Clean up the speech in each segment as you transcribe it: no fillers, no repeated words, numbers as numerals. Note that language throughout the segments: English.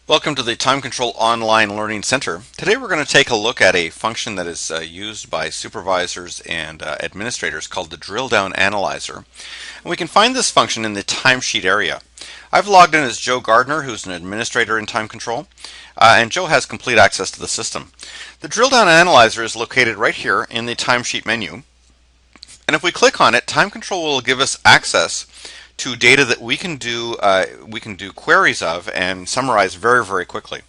Welcome to the TimeControl Online Learning Center. Today we're going to take a look at a function that is used by supervisors and administrators called the drill down analyzer. And we can find this function in the timesheet area. I've logged in as Joe Gardner, who's an administrator in TimeControl, and Joe has complete access to the system. The drill down analyzer is located right here in the timesheet menu. And if we click on it, TimeControl will give us access to data that we can do queries of and summarize very, very quickly.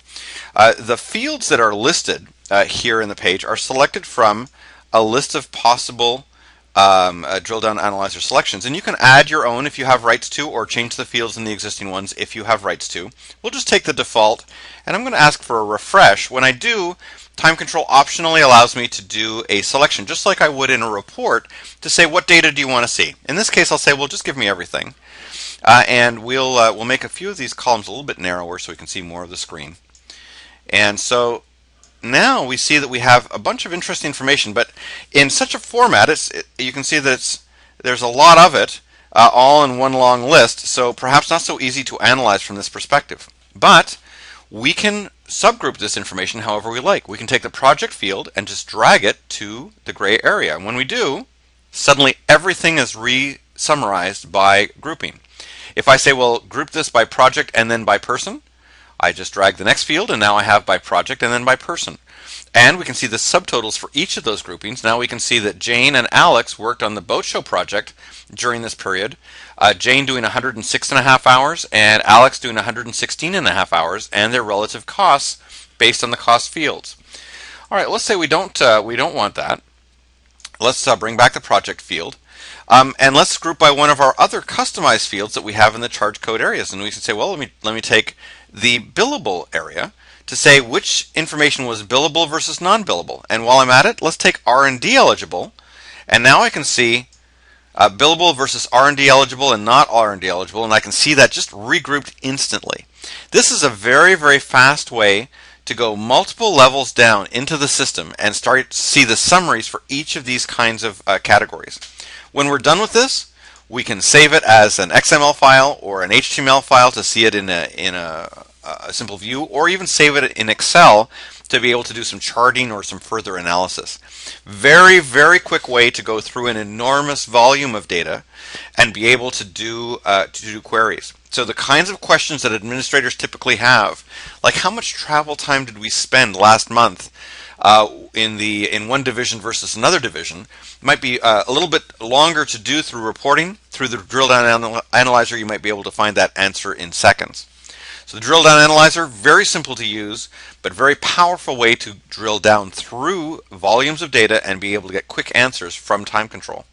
The fields that are listed here in the page are selected from a list of possible drill down analyzer selections, and you can add your own if you have rights to, or change the fields in the existing ones if you have rights to. We'll just take the default, and I'm going to ask for a refresh. When I do, TimeControl optionally allows me to do a selection, just like I would in a report, to say what data do you want to see. In this case, I'll say, well, just give me everything. And we'll make a few of these columns a little bit narrower so we can see more of the screen. And so now we see that we have a bunch of interesting information, but in such a format, you can see that there's a lot of it all in one long list, so perhaps not so easy to analyze from this perspective. But we can subgroup this information however we like. We can take the project field and just drag it to the gray area. And when we do, suddenly everything is re-summarized by grouping. If I say, well, group this by project and then by person, I just drag the next field and now I have by project and then by person. And we can see the subtotals for each of those groupings. Now we can see that Jane and Alex worked on the boat show project during this period. Jane doing 106.5 hours and Alex doing 116.5 hours, and their relative costs based on the cost fields. All right, let's say we don't want that. Let's bring back the project field. And let's group by one of our other customized fields that we have in the charge code areas. And we can say, well, let me take the billable area to say which information was billable versus non-billable. And while I'm at it, let's take R&D eligible. And now I can see billable versus R&D eligible and not R&D eligible. And I can see that just regrouped instantly. This is a very, very fast way to go multiple levels down into the system and start to see the summaries for each of these kinds of categories. When we're done with this, we can save it as an XML file or an HTML file to see it in a simple view, or even save it in Excel to be able to do some charting or some further analysis. Very, very quick way to go through an enormous volume of data and be able to do queries. So the kinds of questions that administrators typically have, like how much travel time did we spend last month in one division versus another division, might be a little bit longer to do through reporting. Through the drill down analyzer, you might be able to find that answer in seconds. So the drill down analyzer, very simple to use, but very powerful way to drill down through volumes of data and be able to get quick answers from TimeControl.